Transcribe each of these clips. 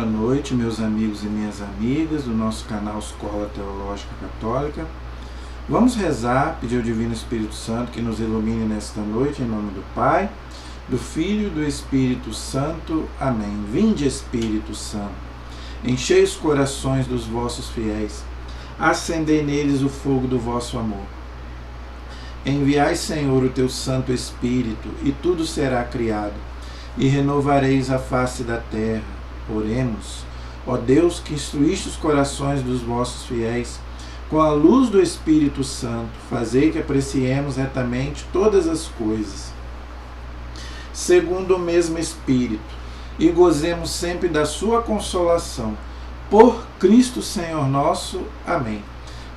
noite, meus amigos e minhas amigas do nosso canal Escola Teológica Católica. Vamos rezar, pedir ao Divino Espírito Santo que nos ilumine nesta noite, em nome do Pai, do Filho e do Espírito Santo. Amém. Vinde, Espírito Santo, enchei os corações dos vossos fiéis, acendei neles o fogo do vosso amor. Enviai, Senhor, o teu Santo Espírito, e tudo será criado, e renovareis a face da terra. Oremos. Ó Deus, que instruíste os corações dos vossos fiéis, com a luz do Espírito Santo, fazei que apreciemos retamente todas as coisas, segundo o mesmo Espírito, e gozemos sempre da sua consolação. Por Cristo Senhor nosso. Amém.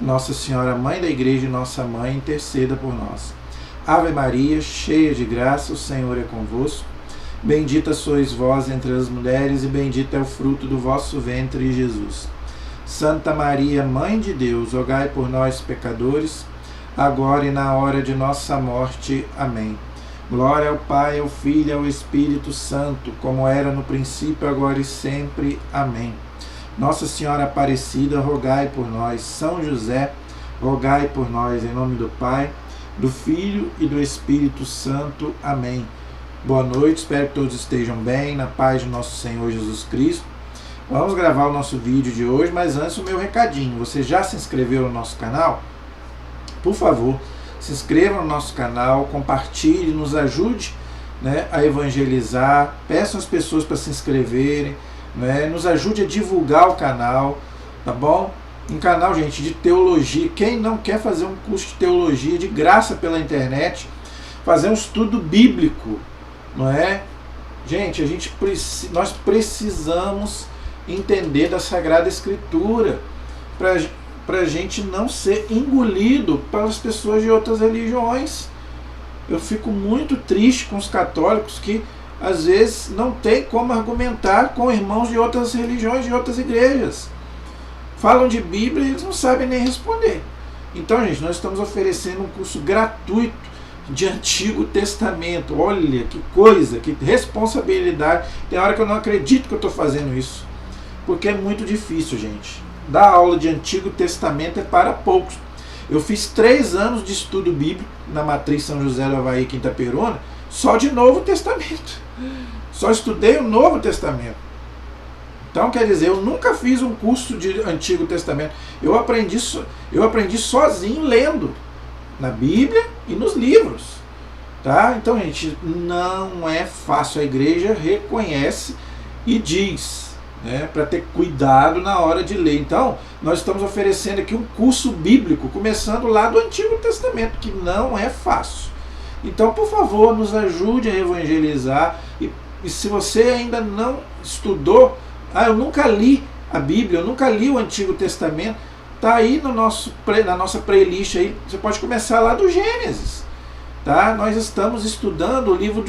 Nossa Senhora, Mãe da Igreja e nossa Mãe, interceda por nós. Ave Maria, cheia de graça, o Senhor é convosco. Bendita sois vós entre as mulheres, e bendito é o fruto do vosso ventre, Jesus. Santa Maria, Mãe de Deus, rogai por nós, pecadores, agora e na hora de nossa morte. Amém. Glória ao Pai, ao Filho e ao Espírito Santo, como era no princípio, agora e sempre. Amém. Nossa Senhora Aparecida, rogai por nós. São José, rogai por nós. Em nome do Pai, do Filho e do Espírito Santo. Amém. Boa noite, espero que todos estejam bem, na paz de nosso Senhor Jesus Cristo. Vamos gravar o nosso vídeo de hoje, mas antes o meu recadinho. Você já se inscreveu no nosso canal? Por favor, se inscreva no nosso canal, compartilhe, nos ajude, a evangelizar, peça às pessoas para se inscreverem, nos ajude a divulgar o canal, tá bom? Um canal, gente, de teologia. Quem não quer fazer um curso de teologia de graça pela internet, fazer um estudo bíblico, não é? Gente, nós precisamos entender da Sagrada Escritura para a gente não ser engolido pelas pessoas de outras religiões. Eu fico muito triste com os católicos que às vezes não tem como argumentar com irmãos de outras religiões, de outras igrejas. Falam de Bíblia e eles não sabem nem responder. Então, gente, nós estamos oferecendo um curso gratuito de Antigo Testamento. Olha que coisa, que responsabilidade. Tem hora que eu não acredito que eu estou fazendo isso, porque é muito difícil, gente. Dar aula de Antigo Testamento é para poucos. Eu fiz 3 anos de estudo bíblico na Matriz São José do Havaí, Quinta Perona, só de Novo Testamento. Só estudei o Novo Testamento. Então, quer dizer, eu nunca fiz um curso de Antigo Testamento. Eu aprendi sozinho, lendo na Bíblia e nos livros, tá? Então, gente, não é fácil. A igreja reconhece e diz, para ter cuidado na hora de ler. Então, nós estamos oferecendo aqui um curso bíblico, começando lá do Antigo Testamento, que não é fácil. Então, por favor, nos ajude a evangelizar. E se você ainda não estudou, eu nunca li a Bíblia, eu nunca li o Antigo Testamento, tá aí na nossa playlist aí, você pode começar lá do Gênesis, tá? Nós estamos estudando o livro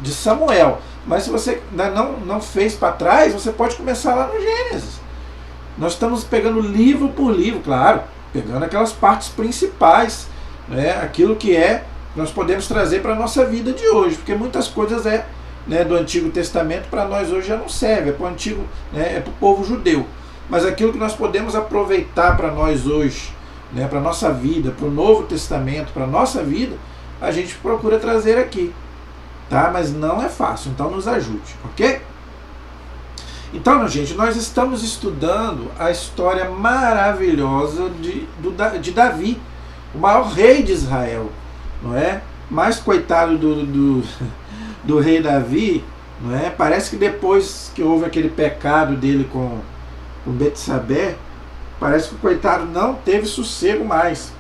de Samuel, mas se você ainda não fez para trás, você pode começar lá no Gênesis. Nós estamos pegando livro por livro, claro, pegando aquelas partes principais, aquilo que nós podemos trazer para a nossa vida de hoje, porque muitas coisas do Antigo Testamento para nós hoje já não serve, é para o antigo, é para o povo judeu. Mas aquilo que nós podemos aproveitar para nós hoje, para a nossa vida, para o Novo Testamento, para a nossa vida, a gente procura trazer aqui, tá? Mas não é fácil, então nos ajude, ok? Então, gente, nós estamos estudando a história maravilhosa de Davi, o maior rei de Israel, não é? Mas coitado do rei Davi, não é? Parece que depois que houve aquele pecado dele com Betsabé, parece que o coitado não teve sossego mais.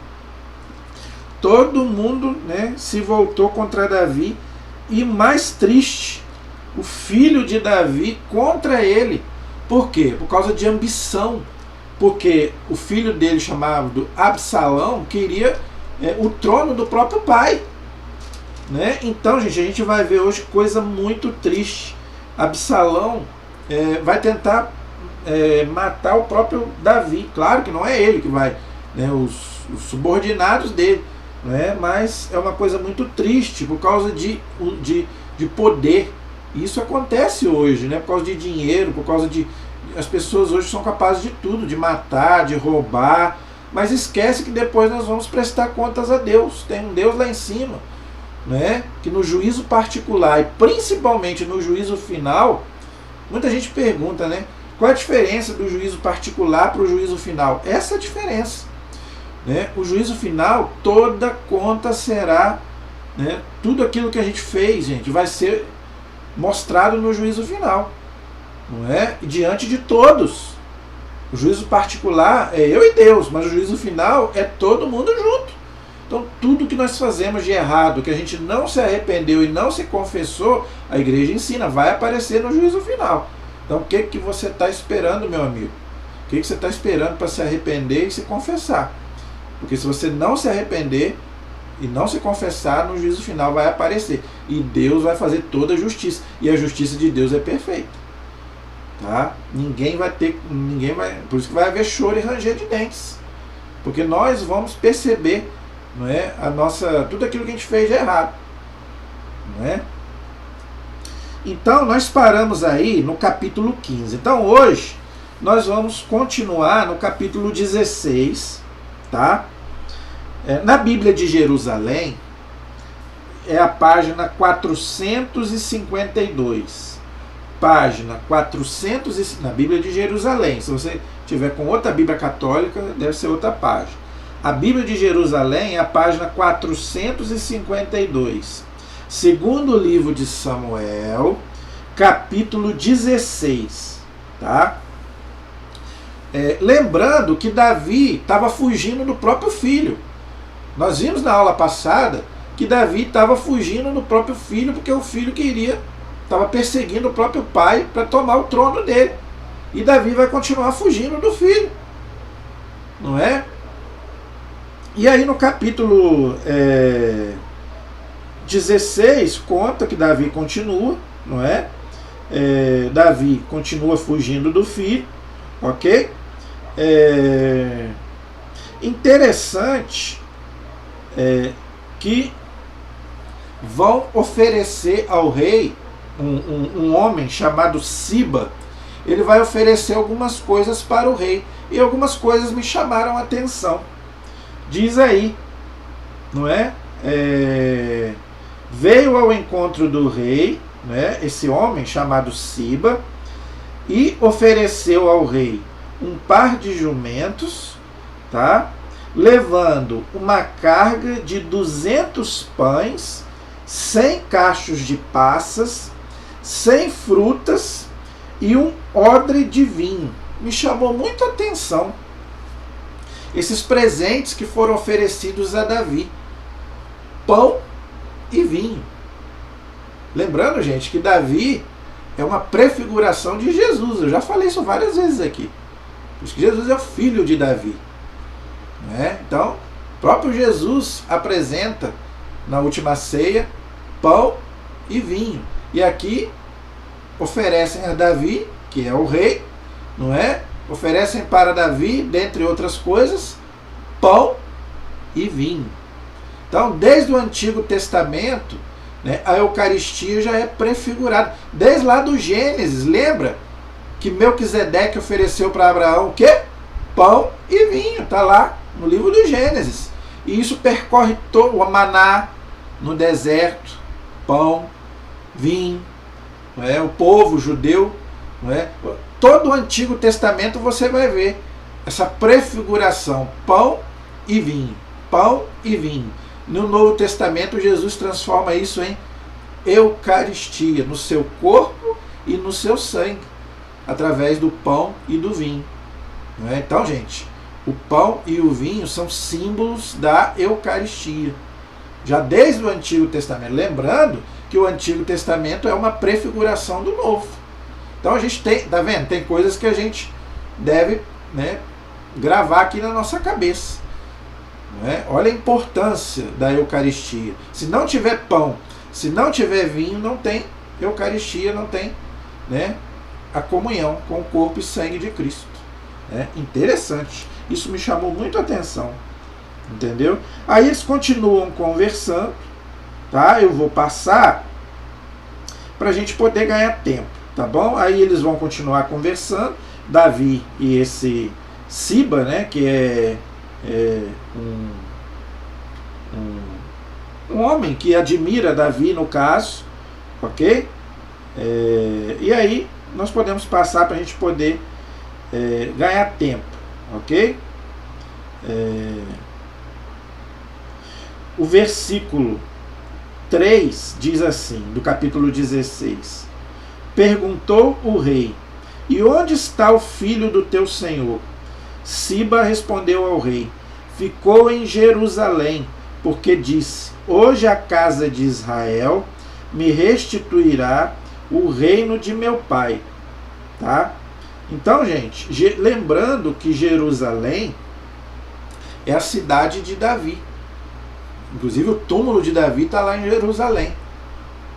Todo mundo, se voltou contra Davi, e mais triste, o filho de Davi contra ele. Por quê? Por causa de ambição. Porque o filho dele, chamado Absalão, queria o trono do próprio pai. Então, gente, a gente vai ver hoje coisa muito triste. Absalão vai tentar matar o próprio Davi. Claro que não é ele que vai, os subordinados dele, mas é uma coisa muito triste por causa de poder E isso acontece hoje, né? Por causa de dinheiro, por causa de... As pessoas hoje são capazes de tudo, de matar, de roubar, mas esquece que depois nós vamos prestar contas a Deus. Tem um Deus lá em cima, né? Que no juízo particular e principalmente no juízo final, muita gente pergunta, né? Qual é a diferença do juízo particular para o juízo final? Essa é a diferença, né? O juízo final, toda conta será, né? Tudo aquilo que a gente fez, gente, vai ser mostrado no juízo final, não é? E diante de todos. O juízo particular é eu e Deus, mas o juízo final é todo mundo junto. Então tudo que nós fazemos de errado, que a gente não se arrependeu e não se confessou, a igreja ensina, vai aparecer no juízo final. Então o que você está esperando, meu amigo? O que você está esperando para se arrepender e se confessar? Porque se você não se arrepender e não se confessar, no juízo final vai aparecer. E Deus vai fazer toda a justiça. E a justiça de Deus é perfeita. Tá? Por isso que vai haver choro e ranger de dentes. Porque nós vamos perceber, não é, tudo aquilo que a gente fez de errado. Não é? Então nós paramos aí no capítulo 15. Então hoje nós vamos continuar no capítulo 16, tá? Na Bíblia de Jerusalém, é a página 452. Página 400, na Bíblia de Jerusalém. Se você tiver com outra Bíblia católica, deve ser outra página. A Bíblia de Jerusalém é a página 452. Segundo livro de Samuel, capítulo 16. Tá? Lembrando que Davi estava fugindo do próprio filho. Nós vimos na aula passada que Davi estava fugindo do próprio filho porque o filho estava perseguindo o próprio pai para tomar o trono dele. E Davi vai continuar fugindo do filho. Não é? E aí no capítulo 16 conta que Davi continua, não é? Davi continua fugindo do filho, ok? Interessante que vão oferecer ao rei um homem chamado Siba. Ele vai oferecer algumas coisas para o rei, e algumas coisas me chamaram a atenção. Diz aí, não é? Veio ao encontro do rei, né, esse homem chamado Siba, e ofereceu ao rei um par de jumentos, tá? Levando uma carga de 200 pães, 100 cachos de passas, 100 frutas e um odre de vinho. Me chamou muito a atenção esses presentes que foram oferecidos a Davi: pão e vinho. Lembrando, gente, que Davi é uma prefiguração de Jesus. Eu já falei isso várias vezes aqui. Por isso que Jesus é o filho de Davi. Né? Então, o próprio Jesus apresenta na última ceia pão e vinho. E aqui oferecem a Davi, que é o rei, não é? Oferecem para Davi, dentre outras coisas, pão e vinho. Então, desde o Antigo Testamento, né, a Eucaristia já é prefigurada. Desde lá do Gênesis, lembra que Melquisedeque ofereceu para Abraão o quê? Pão e vinho. Está lá no livro do Gênesis. E isso percorre todo o maná no deserto, pão, vinho, não é? O povo judeu, não é? Todo o Antigo Testamento você vai ver essa prefiguração, pão e vinho, pão e vinho. No Novo Testamento, Jesus transforma isso em Eucaristia, no seu corpo e no seu sangue, através do pão e do vinho. Não é? Então, gente, o pão e o vinho são símbolos da Eucaristia, já desde o Antigo Testamento. Lembrando que o Antigo Testamento é uma prefiguração do Novo. Então a gente tem, tá vendo? Tem coisas que a gente deve, né, gravar aqui na nossa cabeça. Não é? Olha a importância da Eucaristia. Se não tiver pão, se não tiver vinho, não tem Eucaristia, não tem, né, a comunhão com o corpo e sangue de Cristo. É interessante. Isso me chamou muito a atenção. Entendeu? Aí eles continuam conversando, tá? Eu vou passar para a gente poder ganhar tempo, tá bom? Aí eles vão continuar conversando, Davi e esse Siba, né, que é um homem que admira Davi no caso, ok? E aí nós podemos passar para a gente poder ganhar tempo, ok? O versículo 3 diz assim, do capítulo 16: Perguntou o rei: E onde está o filho do teu senhor? Siba respondeu ao rei: Ficou em Jerusalém, porque disse: Hoje a casa de Israel me restituirá o reino de meu pai. Tá? Então, gente, lembrando que Jerusalém é a cidade de Davi. Inclusive o túmulo de Davi está lá em Jerusalém.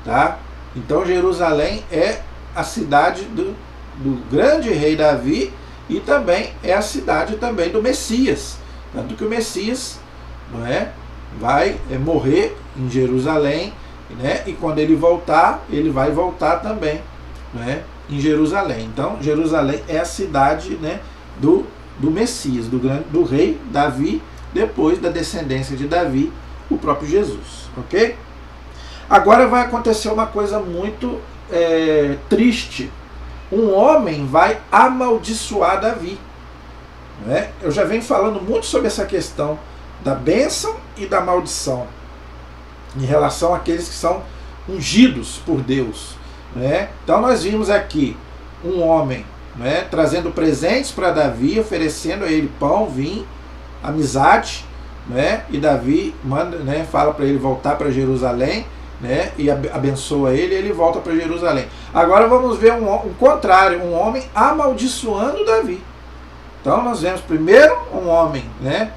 Tá? Então Jerusalém é a cidade do grande rei Davi e também é a cidade também do Messias. Tanto que o Messias, não é, vai morrer em Jerusalém, né? E quando ele voltar, ele vai voltar também, né, em Jerusalém. Então Jerusalém é a cidade, né, do Messias, do rei Davi, depois da descendência de Davi, o próprio Jesus, ok? Agora vai acontecer uma coisa muito triste. Um homem vai amaldiçoar Davi. Né? Eu já venho falando muito sobre essa questão da bênção e da maldição em relação àqueles que são ungidos por Deus. Né? Então nós vimos aqui um homem, né, trazendo presentes para Davi, oferecendo a ele pão, vinho, amizade, né? E Davi manda, né, fala para ele voltar para Jerusalém, né, e abençoa ele, e ele volta para Jerusalém. Agora vamos ver um contrário, um homem amaldiçoando Davi. Então nós vemos primeiro um homem, né,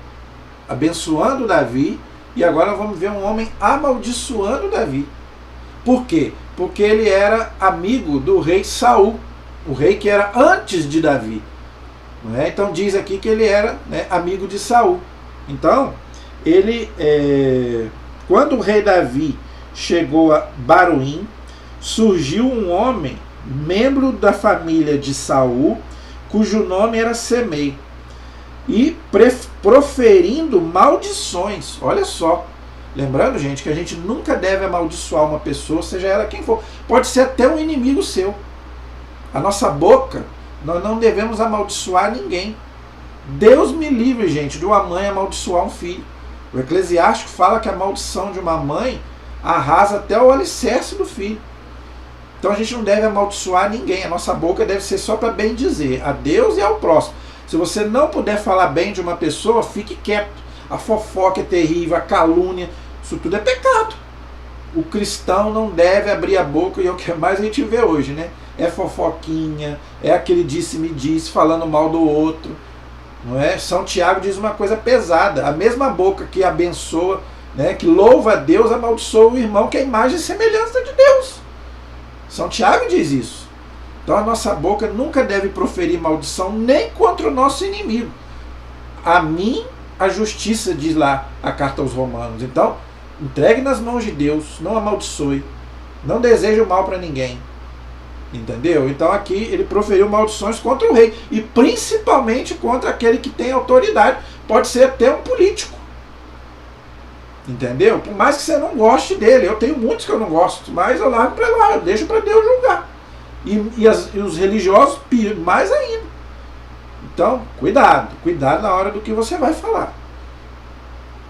abençoando Davi, e agora vamos ver um homem amaldiçoando Davi. Por quê? Porque ele era amigo do rei Saul, o rei que era antes de Davi. Não é? Então diz aqui que ele era, né, amigo de Saul. Então, quando o rei Davi chegou a Baruim, surgiu um homem, membro da família de Saul, cujo nome era Semei, e proferindo maldições. Olha só, lembrando, gente, que a gente nunca deve amaldiçoar uma pessoa, seja ela quem for, pode ser até um inimigo seu. A nossa boca, nós não devemos amaldiçoar ninguém. Deus me livre, gente, de uma mãe amaldiçoar um filho. O Eclesiástico fala que a maldição de uma mãe arrasa até o alicerce do filho. Então a gente não deve amaldiçoar ninguém. A nossa boca deve ser só para bem dizer a Deus e ao próximo. Se você não puder falar bem de uma pessoa, fique quieto. A fofoca é terrível, a calúnia, isso tudo é pecado. O cristão não deve abrir a boca, e é o que mais a gente vê hoje, né? É fofoquinha, é aquele disse-me-disse, falando mal do outro. Não é? São Tiago diz uma coisa pesada. A mesma boca que abençoa, né, que louva a Deus, amaldiçoa o irmão que é a imagem e semelhança de Deus. São Tiago diz isso. Então a nossa boca nunca deve proferir maldição nem contra o nosso inimigo. A mim a justiça, diz lá a carta aos Romanos. Então, entregue nas mãos de Deus, não amaldiçoe, não deseje o mal para ninguém. Entendeu? Então aqui ele proferiu maldições contra o rei, e principalmente contra aquele que tem autoridade, pode ser até um político. Entendeu? Por mais que você não goste dele, eu tenho muitos que eu não gosto, mas eu largo para lá, eu deixo para Deus julgar. E os religiosos, mais ainda. Então, cuidado na hora do que você vai falar.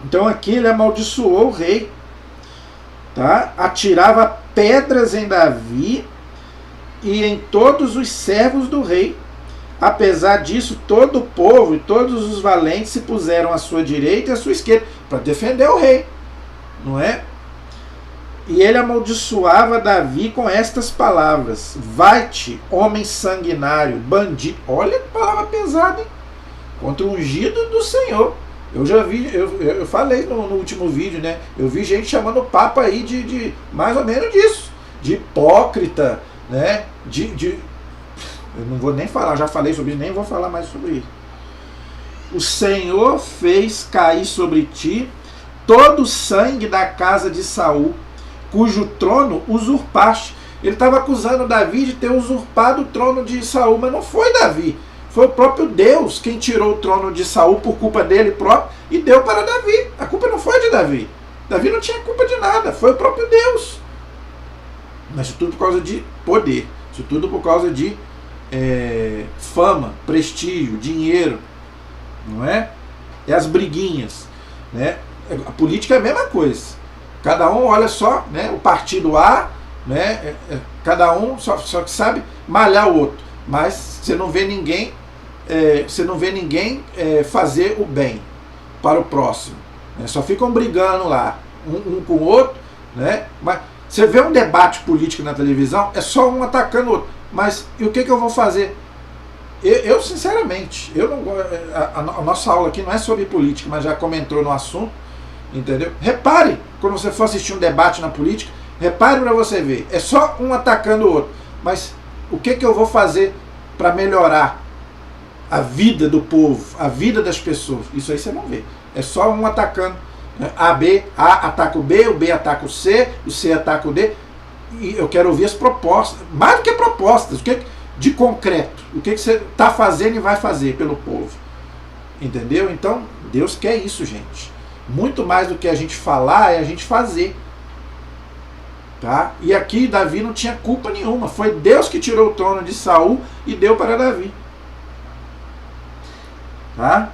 Então aqui ele amaldiçoou o rei, tá? Atirava pedras em Davi e em todos os servos do rei. Apesar disso, todo o povo e todos os valentes se puseram à sua direita e à sua esquerda para defender o rei, não é? E ele amaldiçoava Davi com estas palavras: vai-te, homem sanguinário, bandido. Olha que palavra pesada, hein? Contra o ungido do Senhor. Eu já vi, eu falei no último vídeo, né? Eu vi gente chamando o Papa aí de mais ou menos disso, de hipócrita, né? Eu não vou nem falar, já falei sobre isso, nem vou falar mais sobre isso. O Senhor fez cair sobre ti todo o sangue da casa de Saul, cujo trono usurpaste. Ele estava acusando Davi de ter usurpado o trono de Saul, mas não foi Davi. Foi o próprio Deus quem tirou o trono de Saul por culpa dele próprio e deu para Davi. A culpa não foi de Davi. Davi não tinha culpa de nada, foi o próprio Deus. Mas isso tudo por causa de poder, isso tudo por causa de fama, prestígio, dinheiro, não é? E as briguinhas, né? A política é a mesma coisa. Cada um olha só, né? O partido A, né? Cada um só que sabe malhar o outro, mas você não vê ninguém, fazer o bem para o próximo. Né? Só ficam brigando lá, um com o outro, né? Mas você vê um debate político na televisão, é só um atacando o outro. Mas e o que eu vou fazer? Eu sinceramente, eu não, a nossa aula aqui não é sobre política, mas já comentou no assunto, entendeu? Repare, quando você for assistir um debate na política, repare para você ver, é só um atacando o outro. Mas o que eu vou fazer para melhorar a vida do povo, a vida das pessoas? Isso aí você não vê. É só um atacando. A ataca o B ataca o C ataca o D. E eu quero ouvir as propostas, mais do que propostas, o que de concreto, o que você está fazendo e vai fazer pelo povo. Entendeu? Então, Deus quer isso, gente. Muito mais do que a gente falar, é a gente fazer. Tá? E aqui Davi não tinha culpa nenhuma. Foi Deus que tirou o trono de Saul e deu para Davi. Tá?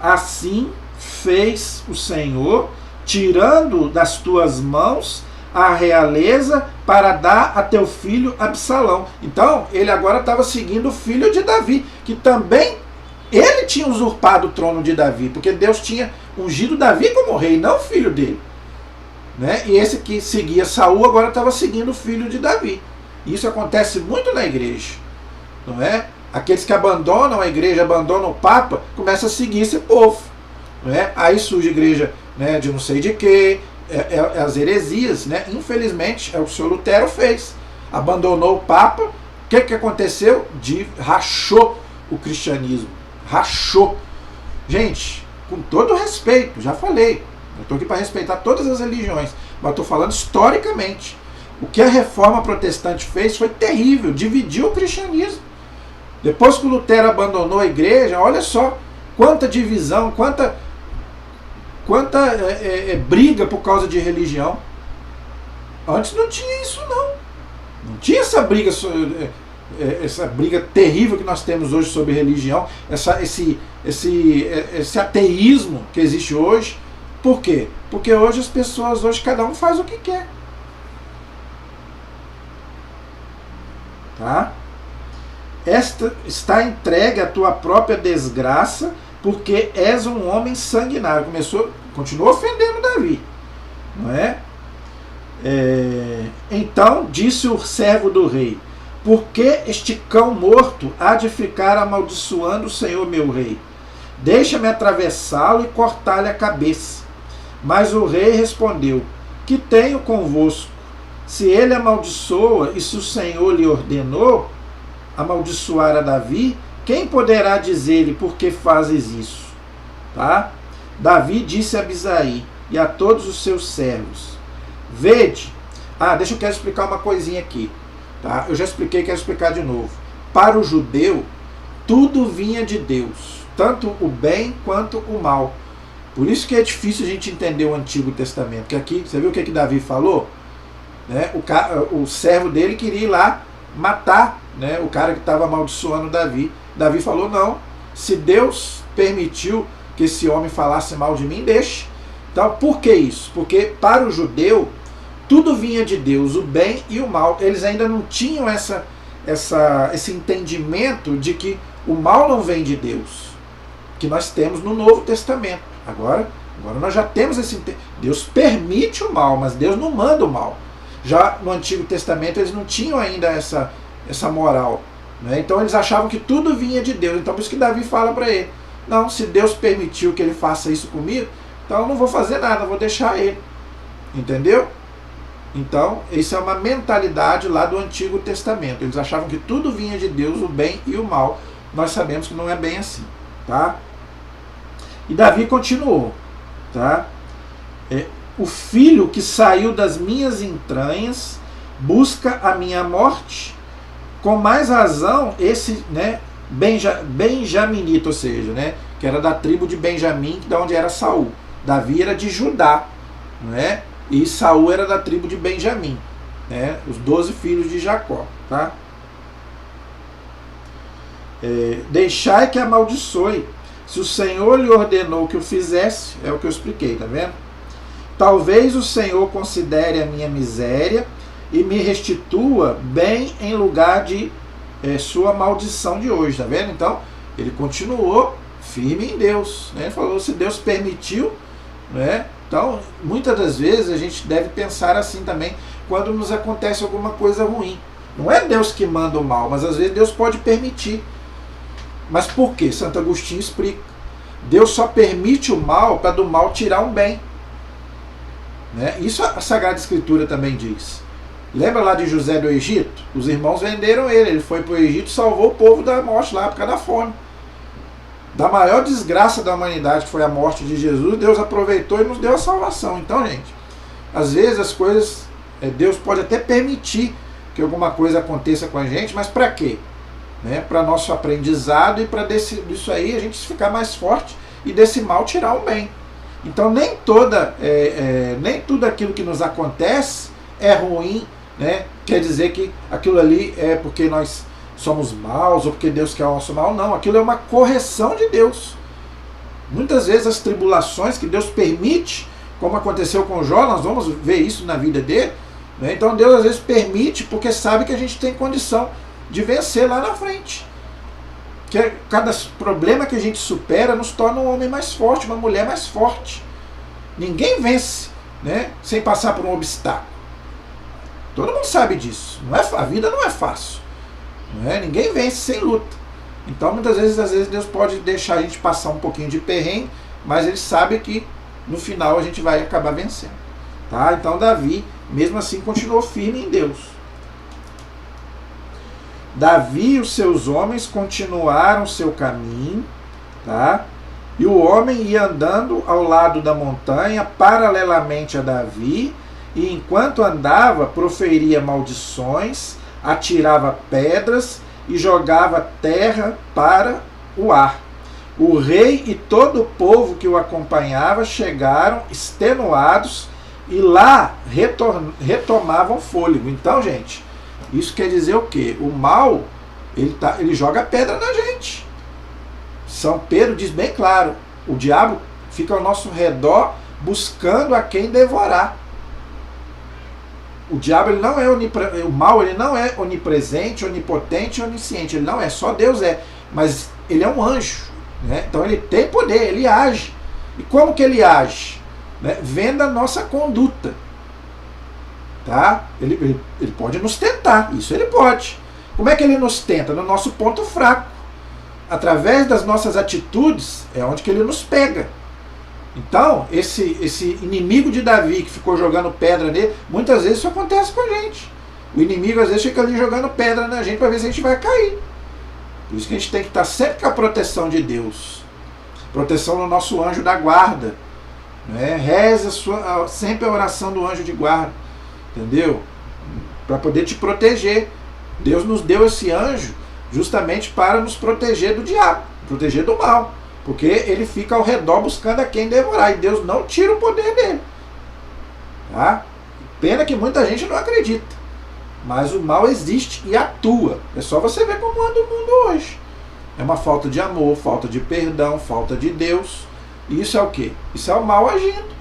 Assim fez o Senhor, tirando das tuas mãos a realeza para dar a teu filho Absalão. Então, ele agora estava seguindo o filho de Davi, que também ele tinha usurpado o trono de Davi, porque Deus tinha ungido Davi como rei, não o filho dele. Né? E esse que seguia Saul agora estava seguindo o filho de Davi. Isso acontece muito na igreja. Não é? Aqueles que abandonam a igreja, abandonam o Papa, começam a seguir esse povo. Não é? Aí surge a igreja, né, de não sei de quê, as heresias, né? Infelizmente, é o que o senhor Lutero fez. Abandonou o Papa. O que aconteceu? Rachou o cristianismo. Rachou. Gente, com todo respeito, já falei, eu estou aqui para respeitar todas as religiões, mas estou falando historicamente. O que a reforma protestante fez foi terrível, dividiu o cristianismo. Depois que o Lutero abandonou a igreja, olha só quanta divisão, quanta briga por causa de religião. Antes não tinha isso, não. Não tinha essa briga terrível que nós temos hoje sobre religião, esse ateísmo que existe hoje. Por quê? Porque hoje as pessoas, cada um faz o que quer. Tá? Esta está entregue à tua própria desgraça, porque és um homem sanguinário. Continuou ofendendo Davi. Não é? Então disse o servo do rei: por que este cão morto há de ficar amaldiçoando o Senhor meu rei? Deixa-me atravessá-lo e cortar-lhe a cabeça. Mas o rei respondeu: que tenho convosco? Se ele amaldiçoa e se o Senhor lhe ordenou amaldiçoar a Davi, quem poderá dizer-lhe por que fazes isso? Tá? Davi disse a Abisai e a todos os seus servos: vede. Eu quero explicar uma coisinha aqui. Tá? Eu já expliquei, quero explicar de novo. Para o judeu, tudo vinha de Deus, tanto o bem quanto o mal. Por isso que é difícil a gente entender o Antigo Testamento. Que aqui, você viu o que Davi falou? Né? O servo dele queria ir lá matar, né, o cara que estava amaldiçoando Davi. Davi falou: não, se Deus permitiu que esse homem falasse mal de mim, deixe. Então, por que isso? Porque para o judeu tudo vinha de Deus, o bem e o mal. Eles ainda não tinham esse entendimento de que o mal não vem de Deus, que nós temos no Novo Testamento. Agora nós já temos esse entendimento. Deus permite o mal, mas Deus não manda o mal. Já no Antigo Testamento eles não tinham ainda essa moral. Né? Então eles achavam que tudo vinha de Deus. Então por isso que Davi fala para ele: não, se Deus permitiu que ele faça isso comigo, então eu não vou fazer nada, eu vou deixar ele. Entendeu? Então, isso é uma mentalidade lá do Antigo Testamento. Eles achavam que tudo vinha de Deus, o bem e o mal. Nós sabemos que não é bem assim. Tá? E Davi continuou. Tá? O filho que saiu das minhas entranhas, busca a minha morte. Com mais razão, esse, né, benjaminita, ou seja, né, que era da tribo de Benjamim, de onde era Saul. Davi era de Judá, né, e Saul era da tribo de Benjamim, né, os 12 filhos de Jacó. Tá? Deixai que amaldiçoe. Se o Senhor lhe ordenou que o fizesse, é o que eu expliquei, tá vendo? Talvez o Senhor considere a minha miséria e me restitua bem em lugar de sua maldição de hoje, tá vendo? Então, ele continuou firme em Deus, né? Ele falou, se Deus permitiu, né? Então, muitas das vezes a gente deve pensar assim também, quando nos acontece alguma coisa ruim. Não é Deus que manda o mal, mas às vezes Deus pode permitir. Mas por quê? Santo Agostinho explica. Deus só permite o mal para do mal tirar um bem. Né? Isso a Sagrada Escritura também diz. Lembra lá de José do Egito? Os irmãos venderam ele foi para o Egito e salvou o povo da morte lá por causa da fome. Da maior desgraça da humanidade, que foi a morte de Jesus, Deus aproveitou e nos deu a salvação. Então, gente, às vezes as coisas, Deus pode até permitir que alguma coisa aconteça com a gente, mas para quê? Né? Para nosso aprendizado e para disso aí a gente ficar mais forte e desse mal tirar o bem. Então nem tudo aquilo que nos acontece é ruim, né? Quer dizer que aquilo ali é porque nós somos maus ou porque Deus quer o nosso mal. Não, aquilo é uma correção de Deus. Muitas vezes as tribulações que Deus permite, como aconteceu com Jó, nós vamos ver isso na vida dele, né? Então Deus às vezes permite porque sabe que a gente tem condição de vencer lá na frente. Que cada problema que a gente supera nos torna um homem mais forte, uma mulher mais forte. Ninguém vence, né, sem passar por um obstáculo. Todo mundo sabe disso. A vida não é fácil. Né? Ninguém vence sem luta. Então muitas vezes, Deus pode deixar a gente passar um pouquinho de perrengue, mas ele sabe que no final a gente vai acabar vencendo. Tá? Então Davi, mesmo assim, continuou firme em Deus. Davi e os seus homens continuaram seu caminho, tá? E o homem ia andando ao lado da montanha, paralelamente a Davi, e enquanto andava, proferia maldições, atirava pedras e jogava terra para o ar. O rei e todo o povo que o acompanhava chegaram extenuados e lá retomavam fôlego. Então, gente, isso quer dizer o quê? O mal, ele joga pedra na gente. São Pedro diz bem claro, o diabo fica ao nosso redor buscando a quem devorar. O diabo, ele não é o mal, ele não é onipresente, onipotente, onisciente. Ele não é, só Deus é. Mas ele é um anjo, né? Então ele tem poder, ele age. E como que ele age? Né? Vendo a nossa conduta. Tá? Ele pode nos tentar, isso ele pode. Como é que ele nos tenta? No nosso ponto fraco. Através das nossas atitudes é onde que ele nos pega. Então, esse inimigo de Davi que ficou jogando pedra nele, muitas vezes isso acontece com a gente. O inimigo às vezes fica ali jogando pedra na gente para ver se a gente vai cair. Por isso que a gente tem que estar sempre com a proteção de Deus. Proteção do nosso anjo da guarda. Né? Reze sempre a oração do anjo de guarda. Entendeu? Para poder te proteger. Deus nos deu esse anjo justamente para nos proteger do diabo, proteger do mal. Porque ele fica ao redor buscando a quem devorar. E Deus não tira o poder dele. Tá? Pena que muita gente não acredita. Mas o mal existe e atua. É só você ver como anda o mundo hoje. É uma falta de amor, falta de perdão, falta de Deus. E isso é o quê? Isso é o mal agindo.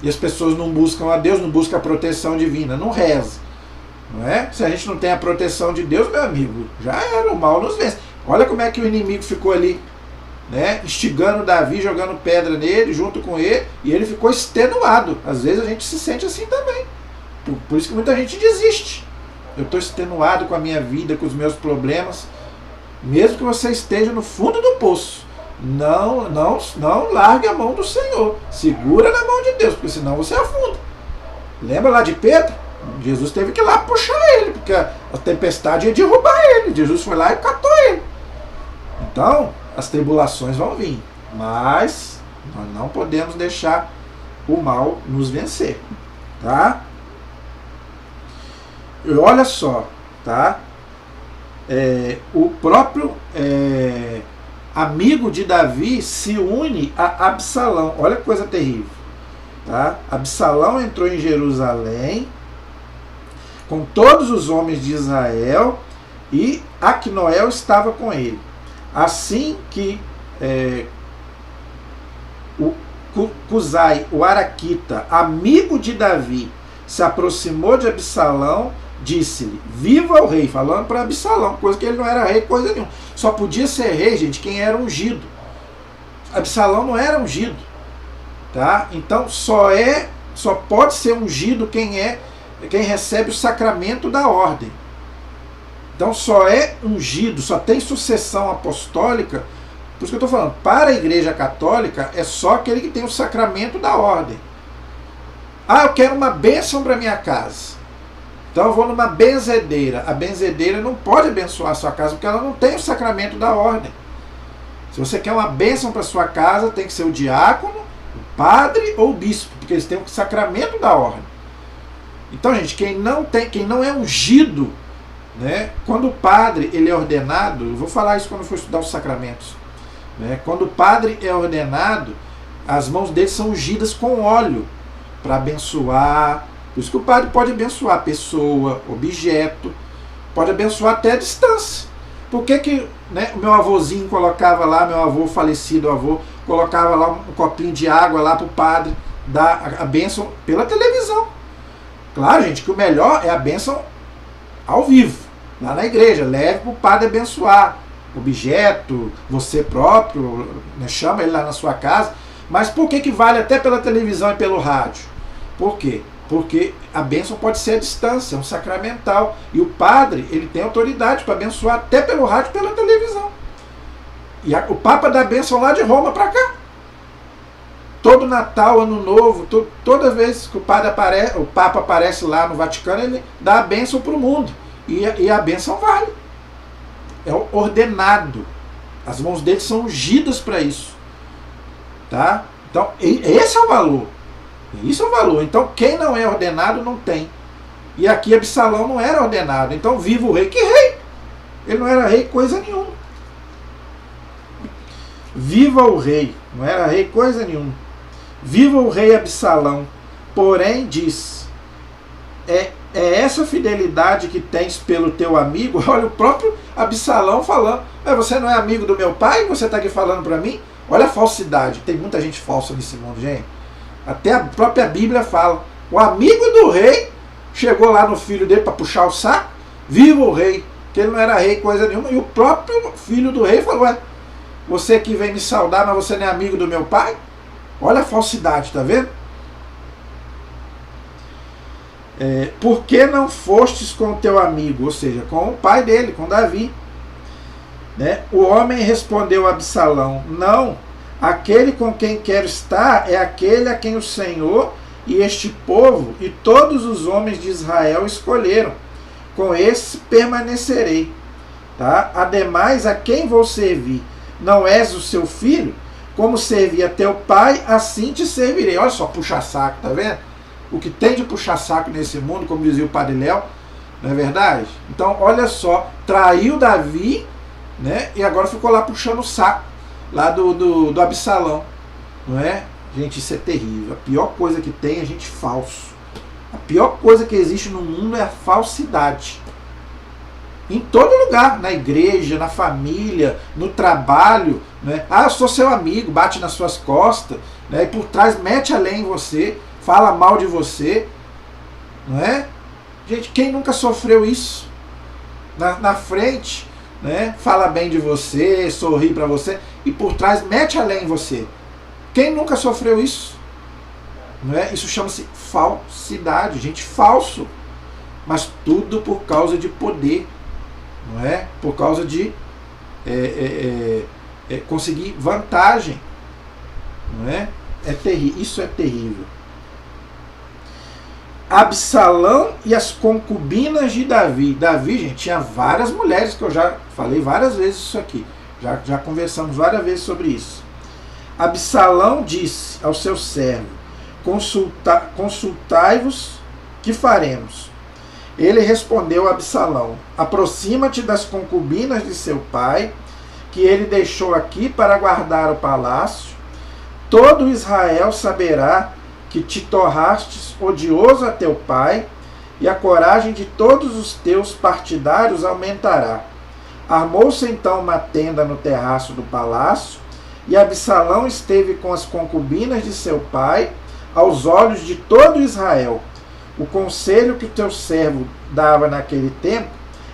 E as pessoas não buscam a Deus, não buscam a proteção divina, não reza. Não é? Se a gente não tem a proteção de Deus, meu amigo, já era, o mal nos vence. Olha como é que o inimigo ficou ali, né, instigando Davi, jogando pedra nele, junto com ele, e ele ficou extenuado. Às vezes a gente se sente assim também. Por isso que muita gente desiste. Eu estou extenuado com a minha vida, com os meus problemas. Mesmo que você esteja no fundo do poço, não largue a mão do Senhor. Segura na mão de Deus, porque senão você afunda. Lembra lá de Pedro? Jesus teve que ir lá puxar ele, porque a tempestade ia derrubar ele. Jesus foi lá e catou ele. Então, as tribulações vão vir, mas nós não podemos deixar o mal nos vencer. Tá? olha só, tá? O próprio amigo de Davi se une a Absalão. Olha que coisa terrível, tá? Absalão entrou em Jerusalém com todos os homens de Israel e Aquinoel estava com ele. Assim que o Cusai, o araquita, amigo de Davi, se aproximou de Absalão, disse-lhe: viva o rei, falando para Absalão, coisa que ele não era rei, coisa nenhuma. Só podia ser rei, gente, quem era ungido. Absalão não era ungido, tá? Então só pode ser ungido quem recebe o sacramento da ordem. Então só é ungido, só tem sucessão apostólica. Por isso que eu estou falando, para a Igreja Católica é só aquele que tem o sacramento da ordem. Ah, eu quero uma bênção para minha casa. Então eu vou numa benzedeira. A benzedeira não pode abençoar a sua casa porque ela não tem o sacramento da ordem. Se você quer uma bênção para sua casa, tem que ser o diácono, o padre ou o bispo, porque eles têm o sacramento da ordem. Então, gente, quem não é ungido, né, quando o padre ele é ordenado, eu vou falar isso quando eu for estudar os sacramentos, né, quando o padre é ordenado, as mãos dele são ungidas com óleo para abençoar. Por isso que o padre pode abençoar pessoa, objeto, pode abençoar até a distância. Por que né, o meu avôzinho colocava lá, meu avô falecido, avô, colocava lá um copinho de água lá para o padre dar a bênção pela televisão? Claro, gente, que o melhor é a bênção ao vivo, lá na igreja. Leve para o padre abençoar objeto, você próprio, né, chama ele lá na sua casa. Mas por que vale até pela televisão e pelo rádio? Por quê? Porque a bênção pode ser à distância, é um sacramental. E o padre, ele tem autoridade para abençoar até pelo rádio e pela televisão. E o Papa dá a bênção lá de Roma para cá. Todo Natal, Ano Novo, toda vez que o Papa aparece lá no Vaticano, ele dá a bênção para o mundo. E a bênção vale. É ordenado. As mãos dele são ungidas para isso. Tá? Então, esse é o valor. Isso é o valor. Então, quem não é ordenado não tem. E aqui Absalão não era ordenado. Então, viva o rei. Que rei? Ele não era rei coisa nenhuma. Viva o rei. Não era rei coisa nenhuma. Viva o rei Absalão. Porém, diz: é essa fidelidade que tens pelo teu amigo. Olha o próprio Absalão falando: você não é amigo do meu pai? Você está aqui falando para mim? Olha a falsidade. Tem muita gente falsa nesse mundo, gente. Até a própria Bíblia fala. O amigo do rei chegou lá no filho dele para puxar o saco. Viva o rei. Que ele não era rei coisa nenhuma. E o próprio filho do rei falou: você que vem me saudar, mas você não é amigo do meu pai? Olha a falsidade, tá vendo? Por que não fostes com o teu amigo? Ou seja, com o pai dele, com Davi. Né? O homem respondeu a Absalão: não, aquele com quem quero estar é aquele a quem o Senhor e este povo e todos os homens de Israel escolheram. Com esse permanecerei. Tá? Ademais, a quem vou servir? Não és o seu filho? Como servia teu pai, assim te servirei. Olha só, puxa saco, tá vendo? O que tem de puxar saco nesse mundo, como dizia o Padre Léo, não é verdade? Então, olha só, traiu Davi, né? E agora ficou lá puxando o saco lá do Absalão, não é? Gente, isso é terrível. A pior coisa que tem é gente falso. A pior coisa que existe no mundo é a falsidade. Em todo lugar, na igreja, na família, no trabalho, né? Eu sou seu amigo, bate nas suas costas, né? E por trás mete a lei em você, fala mal de você, não é? Gente, quem nunca sofreu isso? Na frente, né? Fala bem de você, sorri para você, e por trás mete a lei em você. Quem nunca sofreu isso? Não é? Isso chama-se falsidade, gente, falso. Mas tudo por causa de poder, não é? Por causa de conseguir vantagem, não é? Isso é terrível. Absalão e as concubinas de Davi. Davi, gente, tinha várias mulheres, que eu já falei várias vezes isso aqui. Já conversamos várias vezes sobre isso. Absalão disse ao seu servo: consultai-vos, que faremos? Ele respondeu a Absalão: aproxima-te das concubinas de seu pai, que ele deixou aqui para guardar o palácio. Todo Israel saberá que te tornastes odioso a teu pai, e a coragem de todos os teus partidários aumentará. Armou-se então uma tenda no terraço do palácio, e Absalão esteve com as concubinas de seu pai, aos olhos de todo Israel. O conselho que o teu servo dava naquele tempo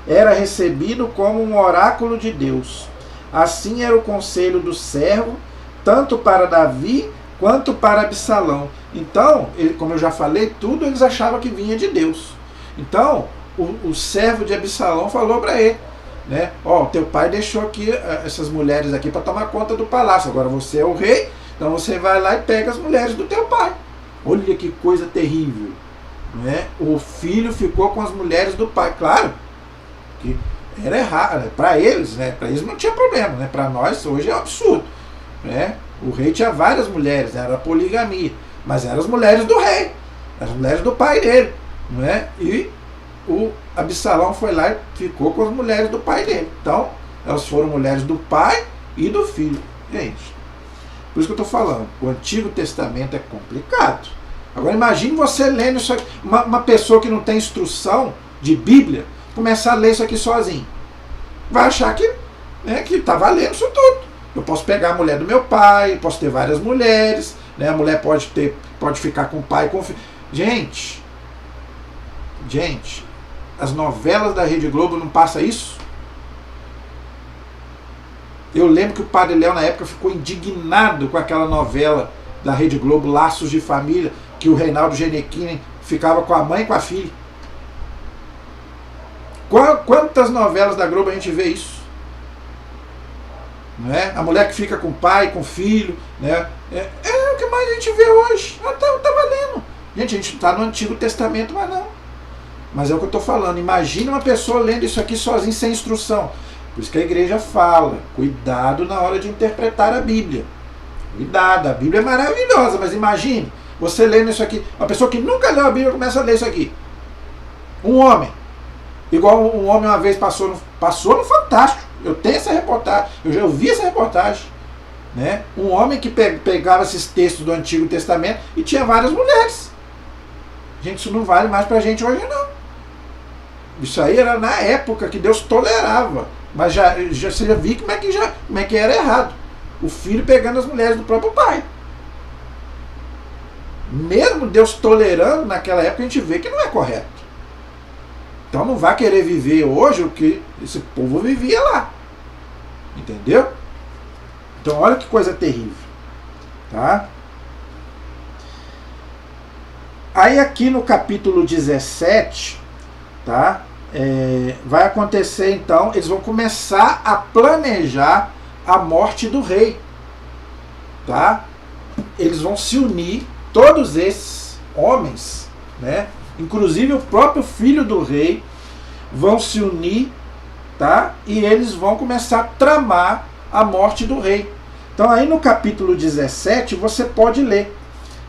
era recebido como um oráculo de Deus. Assim era o conselho do servo, tanto para Davi quanto para Absalão. Então, como eu já falei, tudo eles achavam que vinha de Deus. Então, o servo de Absalão falou para ele, né? Ó, teu pai deixou aqui essas mulheres aqui para tomar conta do palácio. Agora você é o rei, então você vai lá e pega as mulheres do teu pai. Olha que coisa terrível, né? O filho ficou com as mulheres do pai. Claro que era errado para eles, né? Para eles não tinha problema, né? Para nós hoje é um absurdo, né? O rei tinha várias mulheres, era poligamia, mas eram as mulheres do rei, as mulheres do pai dele, né? E o Absalão foi lá e ficou com as mulheres do pai dele. Então, elas foram mulheres do pai e do filho. Gente, por isso que eu estou falando, o Antigo Testamento é complicado. Agora imagine você lendo isso aqui, uma pessoa que não tem instrução de Bíblia, começar a ler isso aqui sozinho. Vai achar que está valendo isso tudo. Eu posso pegar a mulher do meu pai, posso ter várias mulheres, né? A mulher pode ficar com o pai e com o filho. Gente, as novelas da Rede Globo não passam isso? Eu lembro que o Padre Léo na época ficou indignado com aquela novela da Rede Globo, Laços de Família, que o Reinaldo Ginequini ficava com a mãe e com a filha. Quantas novelas da Globo a gente vê isso? Né? A mulher que fica com o pai, com o filho, né? É o que mais a gente vê hoje. Tá valendo. Gente, a gente está no Antigo Testamento, mas não. Mas é o que eu estou falando. Imagina uma pessoa lendo isso aqui sozinho, sem instrução. Por isso que a igreja fala, cuidado na hora de interpretar a Bíblia. Cuidado, a Bíblia é maravilhosa, mas imagine, você lendo isso aqui, uma pessoa que nunca leu a Bíblia começa a ler isso aqui. Um homem, igual um homem uma vez passou no Fantástico. Eu tenho essa reportagem, eu já ouvi essa reportagem. Né? Um homem que pegava esses textos do Antigo Testamento e tinha várias mulheres. Gente, isso não vale mais pra gente hoje não. Isso aí era na época que Deus tolerava. Mas você já viu como é que era errado. O filho pegando as mulheres do próprio pai. Mesmo Deus tolerando, naquela época a gente vê que não é correto. Então não vai querer viver hoje o que esse povo vivia lá. Entendeu? Então olha que coisa terrível. Tá? Aí aqui no capítulo 17, tá? Vai acontecer então, eles vão começar a planejar a morte do rei. Tá? Eles vão se unir, todos esses homens, né? Inclusive o próprio filho do rei, vão se unir, tá? E eles vão começar a tramar a morte do rei. Então aí no capítulo 17 você pode ler.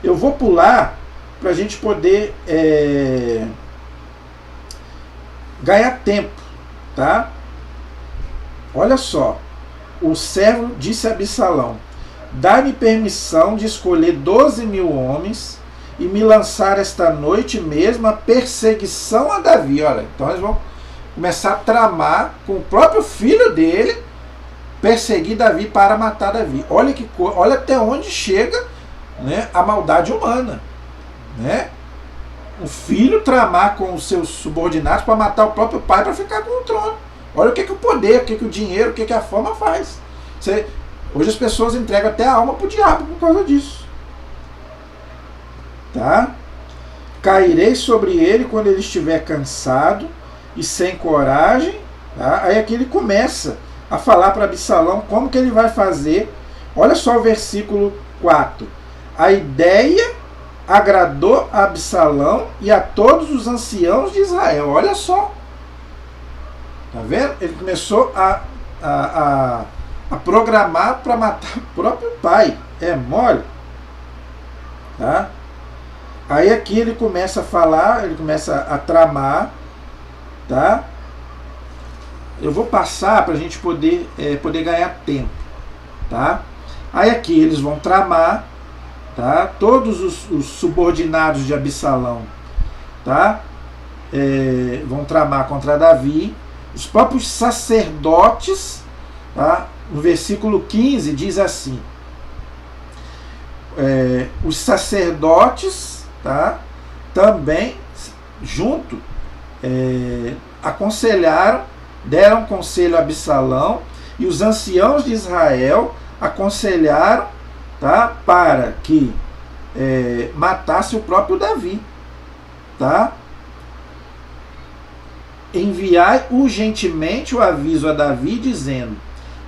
Eu vou pular para a gente poder ganhar tempo, tá? Olha só, o servo disse a Absalão: dá-me permissão de escolher 12.000 homens e me lançar esta noite mesmo a perseguição a Davi. Olha, então eles vão começar a tramar com o próprio filho dele, perseguir Davi para matar Davi. Olha até onde chega, né, a maldade humana, né? O filho tramar com os seus subordinados para matar o próprio pai para ficar com o trono. Olha o que o poder, o que o dinheiro, o que a fama faz. Hoje as pessoas entregam até a alma para o diabo por causa disso. Tá? Cairei sobre ele quando ele estiver cansado e sem coragem. Tá? Aí aqui ele começa a falar para Absalão como que ele vai fazer. Olha só o versículo 4. A ideia agradou a Absalão e a todos os anciãos de Israel. Olha só. Tá vendo? Ele começou a programar para matar o próprio pai. É mole. Tá? Aí aqui ele começa a falar, ele começa a tramar, tá? Eu vou passar para a gente poder ganhar tempo, tá? Aí aqui eles vão tramar, tá? Todos os subordinados de Absalão, tá? Vão tramar contra Davi. Os próprios sacerdotes, tá? No versículo 15 diz assim: os sacerdotes, tá? Também junto aconselharam, deram conselho a Absalão, e os anciãos de Israel aconselharam, tá? Para que matasse o próprio Davi, tá? Enviai urgentemente o aviso a Davi, dizendo: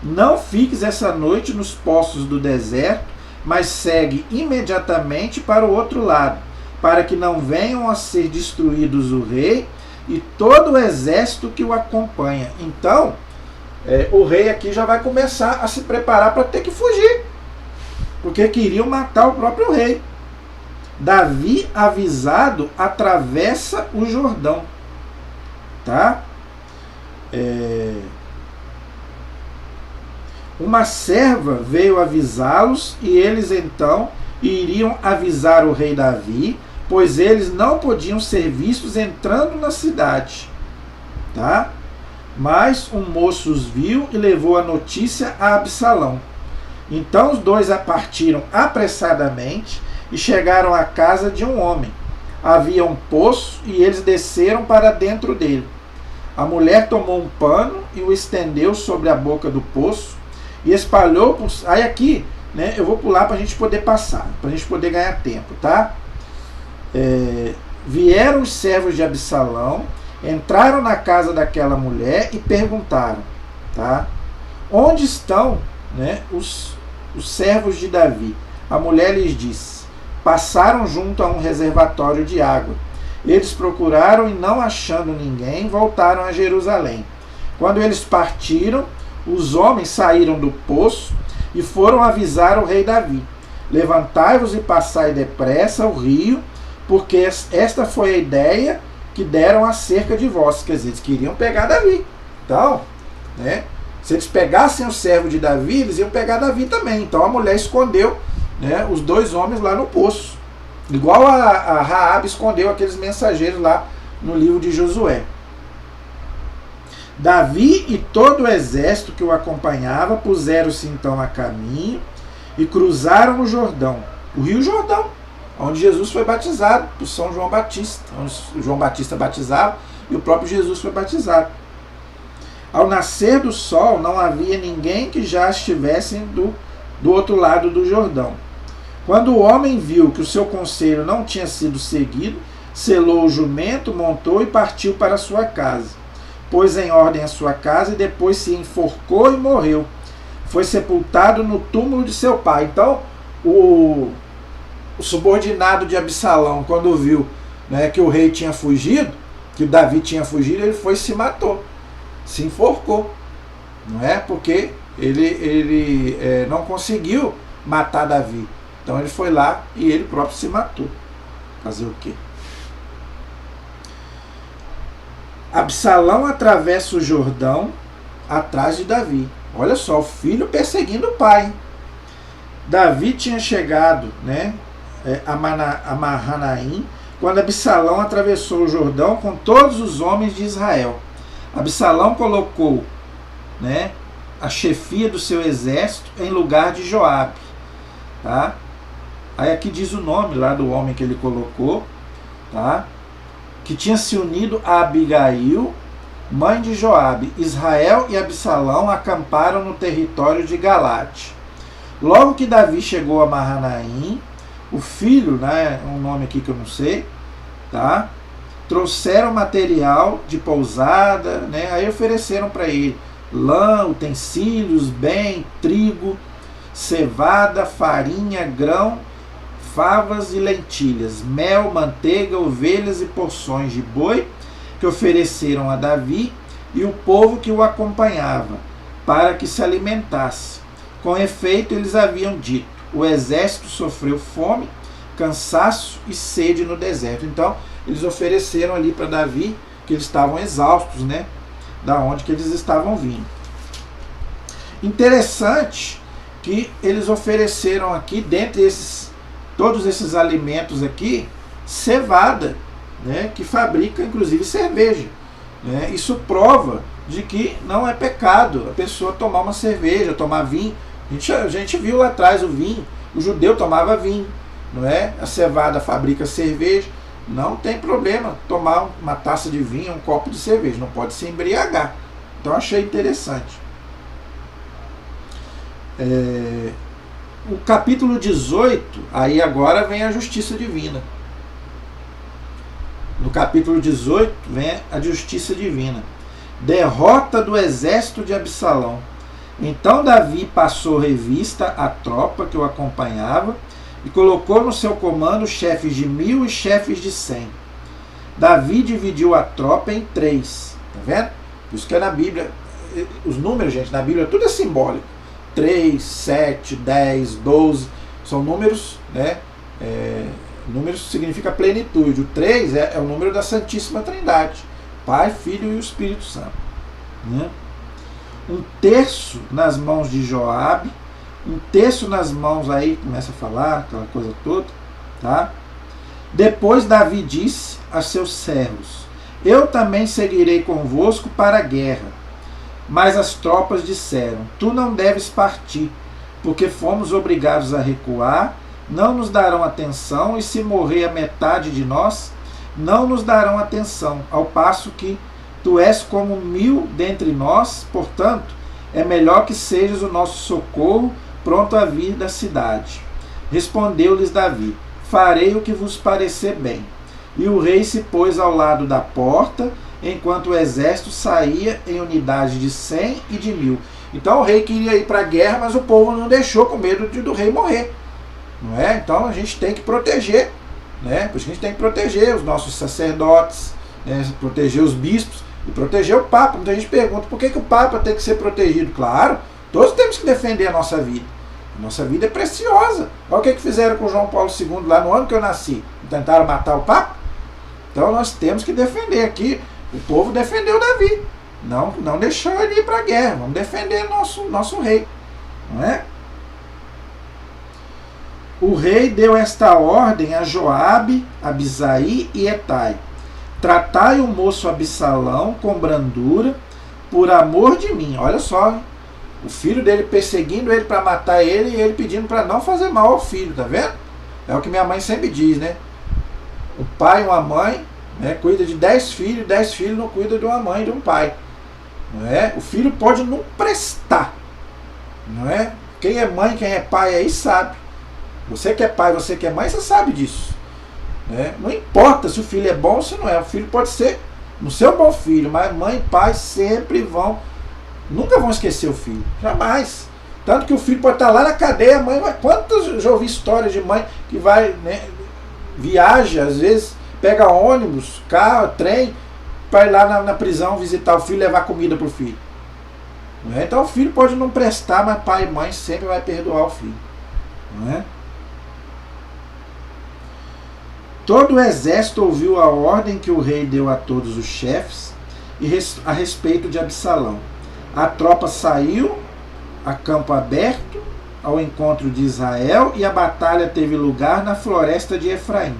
não fiques essa noite nos poços do deserto, mas segue imediatamente para o outro lado, para que não venham a ser destruídos o rei e todo o exército que o acompanha. Então, o rei aqui já vai começar a se preparar para ter que fugir, porque queriam matar o próprio rei. Davi, avisado, atravessa o Jordão, tá? Uma serva veio avisá-los, e eles então iriam avisar o rei Davi, pois eles não podiam ser vistos entrando na cidade, tá? Mas um moço os viu e levou a notícia a Absalão. Então os dois partiram apressadamente e chegaram à casa de um homem. Havia um poço e eles desceram para dentro dele. A mulher tomou um pano e o estendeu sobre a boca do poço e espalhou por... Aí aqui, né, eu vou pular para a gente poder passar, para a gente poder ganhar tempo, tá? Vieram os servos de Absalão, entraram na casa daquela mulher e perguntaram, tá? Onde estão, né, os servos de Davi? A mulher lhes disse: passaram junto a um reservatório de água. Eles procuraram e, não achando ninguém, voltaram a Jerusalém. Quando eles partiram, os homens saíram do poço e foram avisar o rei Davi: levantai-vos e passai depressa o rio, porque esta foi a ideia que deram acerca de vós. Quer dizer, eles queriam pegar Davi. Então, né, se eles pegassem o servo de Davi, eles iam pegar Davi também. Então a mulher escondeu, né, os dois homens lá no poço, igual a Raabe escondeu aqueles mensageiros lá no livro de Josué. Davi e todo o exército que o acompanhava puseram-se então a caminho e cruzaram o Jordão, o rio Jordão, onde Jesus foi batizado por São João Batista, onde João Batista batizava e o próprio Jesus foi batizado. Ao nascer do sol, não havia ninguém que já estivesse do outro lado do Jordão. Quando o homem viu que o seu conselho não tinha sido seguido, selou o jumento, montou e partiu para sua casa. Pôs em ordem a sua casa e depois se enforcou e morreu. Foi sepultado no túmulo de seu pai. Então, o subordinado de Absalão, quando viu, né, que o rei tinha fugido, que Davi tinha fugido, ele foi e se matou, se enforcou, não é? Porque ele não conseguiu matar Davi. Então ele foi lá e ele próprio se matou. Fazer o quê? Absalão atravessa o Jordão atrás de Davi. Olha só, o filho perseguindo o pai. Davi tinha chegado, né, a Mahanaim, quando Absalão atravessou o Jordão com todos os homens de Israel. Absalão colocou, né, a chefia do seu exército em lugar de Joabe, tá? Aí aqui diz o nome lá do homem que ele colocou, tá? Que tinha se unido a Abigail, mãe de Joabe. Israel e Absalão acamparam no território de Galate. Logo que Davi chegou a Mahanaim, o filho, né, um nome aqui que eu não sei, tá? Trouxeram material de pousada, né? Aí ofereceram para ele lã, utensílios, bem, trigo, cevada, farinha, grão, favas e lentilhas, mel, manteiga, ovelhas e porções de boi, que ofereceram a Davi e o povo que o acompanhava, para que se alimentasse. Com efeito, eles haviam dito: o exército sofreu fome, cansaço e sede no deserto. Então, eles ofereceram ali para Davi, que eles estavam exaustos, né? Da onde que eles estavam vindo. Interessante que eles ofereceram aqui, dentre todos esses alimentos aqui, cevada, né? Que fabrica inclusive cerveja. Né? Isso prova de que não é pecado a pessoa tomar uma cerveja, tomar vinho. A gente viu lá atrás o vinho, o judeu tomava vinho, não é? A cevada fabrica cerveja, não tem problema tomar uma taça de vinho, um copo de cerveja, não pode se embriagar. Então achei interessante. O capítulo 18, aí agora vem a justiça divina. No capítulo 18 vem a justiça divina. Derrota do exército de Absalão. Então Davi passou revista à tropa que o acompanhava e colocou no seu comando chefes de 1000 e chefes de 100. Davi dividiu a tropa em 3. Tá vendo? Por isso que é na Bíblia, os números, gente, na Bíblia tudo é simbólico. 3, 7, 10, 12, são números, né? Números significa plenitude. O 3 é o número da Santíssima Trindade, Pai, Filho e o Espírito Santo. Né? 1/3 nas mãos de Joabe, 1/3 nas mãos, aí começa a falar aquela coisa toda, tá? Depois Davi disse a seus servos: eu também seguirei convosco para a guerra. Mas as tropas disseram: tu não deves partir, porque fomos obrigados a recuar, não nos darão atenção, e se morrer a metade de nós, não nos darão atenção, ao passo que tu és como 1000 dentre nós, portanto, é melhor que sejas o nosso socorro, pronto a vir da cidade. Respondeu-lhes Davi: farei o que vos parecer bem. E o rei se pôs ao lado da porta, enquanto o exército saía em unidade de 100 e de 1000. Então o rei queria ir para a guerra, mas o povo não deixou, com medo do rei morrer. Não é? Então a gente tem que proteger, né? Por isso que a gente tem que proteger os nossos sacerdotes, né? Proteger os bispos e proteger o Papa. Muita gente pergunta por que o Papa tem que ser protegido. Claro, todos temos que defender a nossa vida. A nossa vida é preciosa. Olha o que fizeram com João Paulo II lá no ano que eu nasci. Tentaram matar o Papa. Então nós temos que defender aqui. O povo defendeu Davi. Não deixou ele ir para a guerra. Vamos defender nosso rei. Não é? O rei deu esta ordem a Joabe, Abisai e Etai: tratai o moço Absalão com brandura, por amor de mim. Olha só, o filho dele perseguindo ele para matar ele, e ele pedindo para não fazer mal ao filho, tá vendo? É o que minha mãe sempre diz, né? O pai e uma mãe, né, cuida de 10 filhos não cuida de uma mãe e de um pai. Não é? O filho pode não prestar. Não é? Quem é mãe, quem é pai aí sabe. Você que é pai, você que é mãe, você sabe disso. Né? Não importa se o filho é bom ou se não é. O filho pode ser no seu bom filho, mas mãe e pai nunca vão esquecer o filho. Jamais. Tanto que o filho pode estar lá na cadeia, a mãe vai. Quantas eu já ouvi histórias de mãe que vai, né, viaja, às vezes pega ônibus, carro, trem, para ir lá na prisão visitar o filho e levar comida para o filho. Né? Então o filho pode não prestar, mas pai e mãe sempre vai perdoar o filho. Não é? Todo o exército ouviu a ordem que o rei deu a todos os chefes a respeito de Absalão. A tropa saiu a campo aberto ao encontro de Israel, e a batalha teve lugar na floresta de Efraim.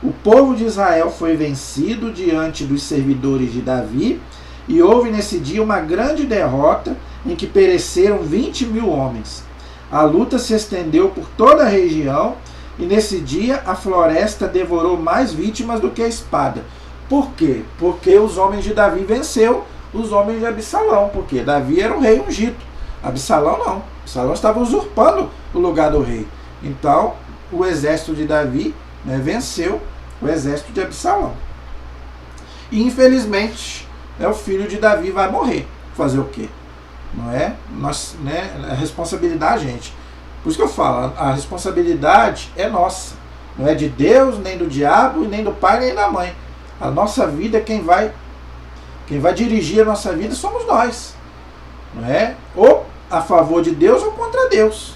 O povo de Israel foi vencido diante dos servidores de Davi, e houve nesse dia uma grande derrota em que pereceram 20.000 homens. A luta se estendeu por toda a região, e nesse dia a floresta devorou mais vítimas do que a espada. Por quê? Porque os homens de Davi venceu os homens de Absalão, porque Davi era o rei ungido. Absalão não. Absalão estava usurpando o lugar do rei. Então o exército de Davi, né, venceu o exército de Absalão. E infelizmente, o filho de Davi vai morrer. Fazer o quê? Não é? A responsabilidade, gente. Por isso que eu falo, a responsabilidade é nossa. Não é de Deus, nem do diabo, nem do pai, nem da mãe. A nossa vida, quem vai dirigir a nossa vida somos nós. Não é? Ou a favor de Deus ou contra Deus.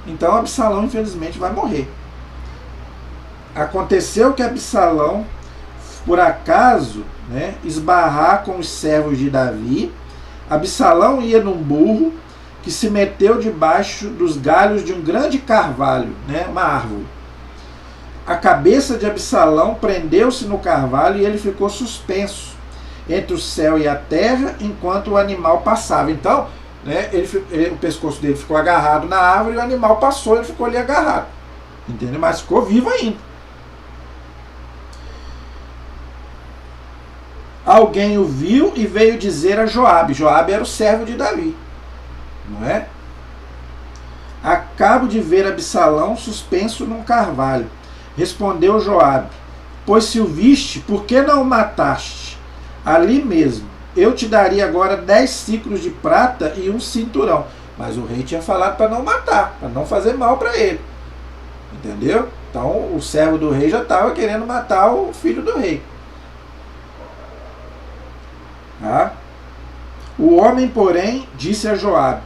Então Absalão, infelizmente, vai morrer. Aconteceu que Absalão, por acaso, né, esbarrar com os servos de Davi, Absalão ia num burro que se meteu debaixo dos galhos de um grande carvalho, né, uma árvore. A cabeça de Absalão prendeu-se no carvalho e ele ficou suspenso entre o céu e a terra enquanto o animal passava. Então, né, o pescoço dele ficou agarrado na árvore e o animal passou, ele ficou ali agarrado. Entendeu? Mas ficou vivo ainda. Alguém o viu e veio dizer a Joabe. Joabe era o servo de Davi. Não é? Acabo de ver Absalão suspenso num carvalho. Respondeu Joabe: pois se o viste, por que não o mataste? Ali mesmo, eu te daria agora 10 ciclos de prata e um cinturão. Mas o rei tinha falado para não matar, para não fazer mal para ele. Entendeu? Então o servo do rei já estava querendo matar o filho do rei. Tá? O homem, porém, disse a Joabe: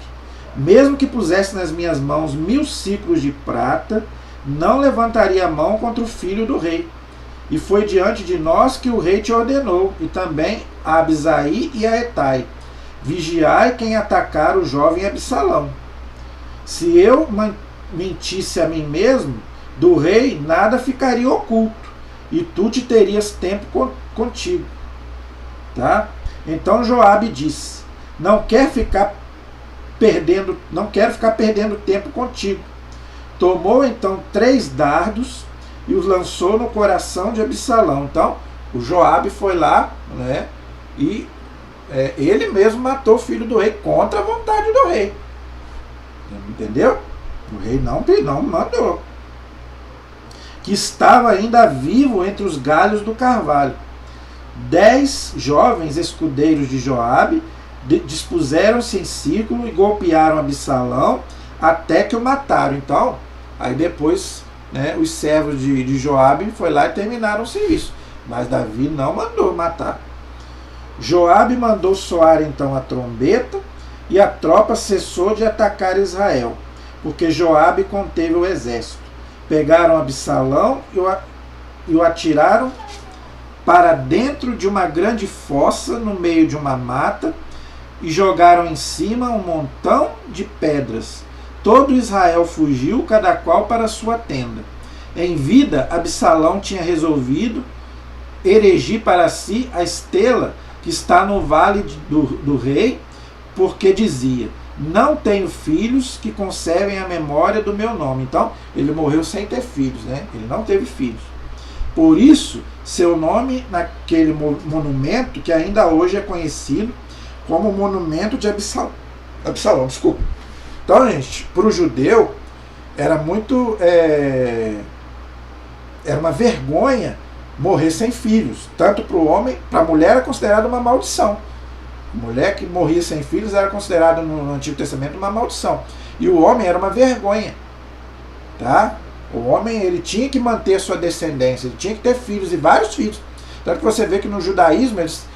mesmo que pusesse nas minhas mãos 1000 ciclos de prata, não levantaria a mão contra o filho do rei. E foi diante de nós que o rei te ordenou, e também a Abisai e a Etai: vigiai quem atacar o jovem Absalão. Se eu mentisse a mim mesmo, do rei nada ficaria oculto, e tu te terias tempo contigo. Tá? Então Joabe disse: não quero ficar perdendo tempo contigo. Tomou então 3 dardos e os lançou no coração de Absalão. Então o Joabe foi lá, né, e ele mesmo matou o filho do rei contra a vontade do rei. Entendeu? O rei não mandou. Que estava ainda vivo entre os galhos do carvalho. 10 jovens escudeiros de Joabe dispuseram-se em círculo e golpearam Absalão até que o mataram. Então, aí depois, né, os servos de Joabe foi lá e terminaram o serviço. Mas Davi não mandou matar. Joabe mandou soar então a trombeta e a tropa cessou de atacar Israel, porque Joabe conteve o exército. Pegaram Absalão e o atiraram para dentro de uma grande fossa no meio de uma mata e jogaram em cima um montão de pedras. Todo Israel fugiu, cada qual para sua tenda. Em vida, Absalão tinha resolvido erigir para si a estrela que está no vale do rei, porque dizia: não tenho filhos que conservem a memória do meu nome. Então, ele morreu sem ter filhos, né? Ele não teve filhos. Por isso, seu nome naquele monumento, que ainda hoje é conhecido como monumento de Absalão. Desculpa. Então, gente, para o judeu, era muito... era uma vergonha morrer sem filhos. Tanto para o homem, para a mulher era considerado uma maldição. A mulher que morria sem filhos era considerada no Antigo Testamento uma maldição. E o homem era uma vergonha. Tá? O homem, ele tinha que manter a sua descendência, ele tinha que ter filhos, e vários filhos. Tanto que você vê que no judaísmo eles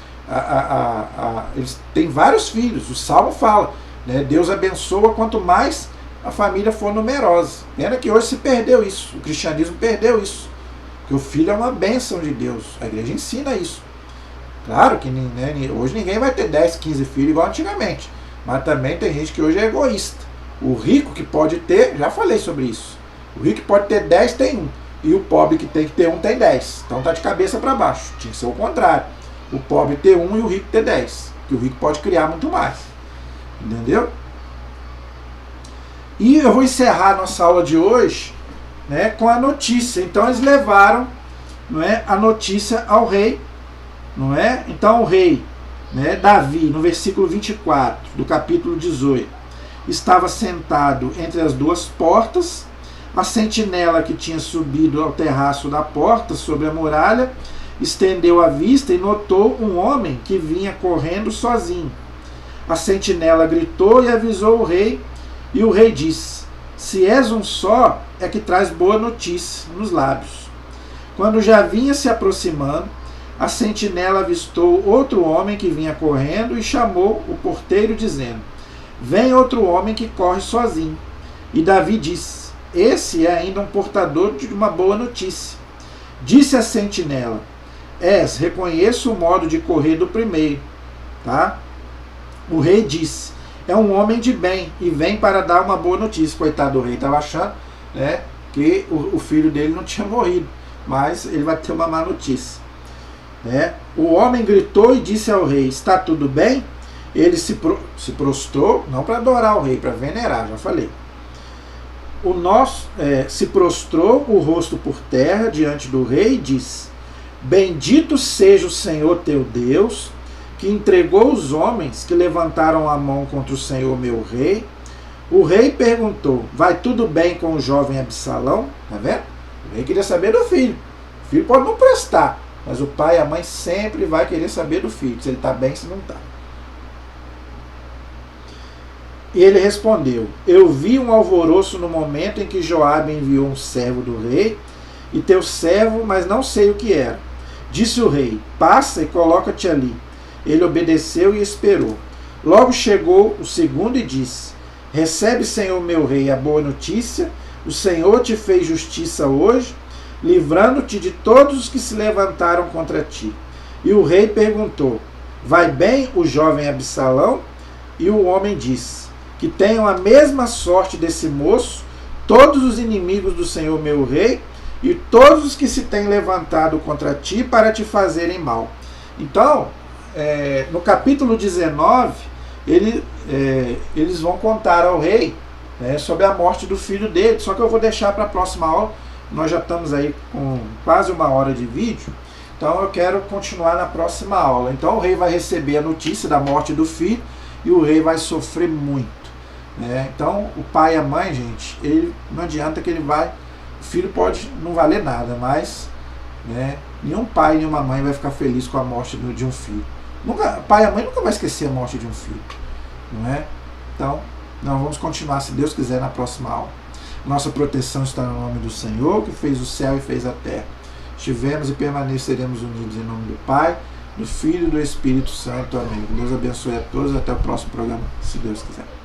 têm vários filhos. O Salmo fala, né, Deus abençoa quanto mais a família for numerosa. Pena que hoje se perdeu isso, o cristianismo perdeu isso, porque o filho é uma bênção de Deus, a igreja ensina isso. Claro que, né, hoje ninguém vai ter 10, 15 filhos igual antigamente, mas também tem gente que hoje é egoísta. O rico que pode ter, já falei sobre isso, o rico que pode ter 10 tem 1, e o pobre que tem 1 tem 10. Então tá de cabeça para baixo. Tinha que ser o contrário. O pobre ter 1 e o rico ter 10. Porque o rico pode criar muito mais. Entendeu? E eu vou encerrar a nossa aula de hoje, né, com a notícia. Então eles levaram, não é, a notícia ao rei. Não é? Então o rei, né, Davi, no versículo 24 do capítulo 18, estava sentado entre as 2 portas. A sentinela que tinha subido ao terraço da porta sobre a muralha estendeu a vista e notou um homem que vinha correndo sozinho. A sentinela gritou e avisou o rei, e o rei disse: se és um só, é que traz boa notícia nos lábios. Quando já vinha se aproximando, a sentinela avistou outro homem que vinha correndo e chamou o porteiro dizendo: vem outro homem que corre sozinho. E Davi disse: esse é ainda um portador de uma boa notícia. Disse a sentinela: reconheço o modo de correr do primeiro. Tá? O rei disse: é um homem de bem e vem para dar uma boa notícia. Coitado do rei, estava achando, né, que o filho dele não tinha morrido, mas ele vai ter uma má notícia. Né? O homem gritou e disse ao rei: está tudo bem? Ele se prostrou, não para adorar o rei, para venerar, já falei. Se prostrou o rosto por terra diante do rei e disse: bendito seja o Senhor teu Deus, que entregou os homens que levantaram a mão contra o Senhor meu rei. O rei perguntou: vai tudo bem com o jovem Absalão? Tá vendo? O rei queria saber do filho. O filho pode não prestar, mas o pai e a mãe sempre vai querer saber do filho, se ele está bem, se não está. E ele respondeu: eu vi um alvoroço no momento em que Joabe enviou um servo do rei e teu servo, mas não sei o que era. Disse o rei: passa e coloca-te ali. Ele obedeceu e esperou. Logo chegou o segundo e disse: recebe, Senhor meu rei, a boa notícia. O Senhor te fez justiça hoje, livrando-te de todos os que se levantaram contra ti. E o rei perguntou: vai bem o jovem Absalão? E o homem disse: que tenham a mesma sorte desse moço todos os inimigos do Senhor meu rei e todos os que se têm levantado contra ti para te fazerem mal. Então, no capítulo 19, eles vão contar ao rei, né, sobre a morte do filho dele. Só que eu vou deixar para a próxima aula. Nós já estamos aí com quase 1 hora de vídeo, então eu quero continuar na próxima aula. Então o rei vai receber a notícia da morte do filho e o rei vai sofrer muito, né? Então o pai e a mãe, gente, ele não adianta que ele vai, o filho pode não valer nada, mas, né, nenhum pai, nenhuma mãe vai ficar feliz com a morte de um filho. Pai e a mãe nunca vai esquecer a morte de um filho, não é? Então, nós vamos continuar, se Deus quiser, na próxima aula. Nossa proteção está no nome do Senhor, que fez o céu e fez a terra. Estivemos e permaneceremos unidos em nome do Pai, do Filho e do Espírito Santo. Amém. Deus abençoe a todos. Até o próximo programa, se Deus quiser.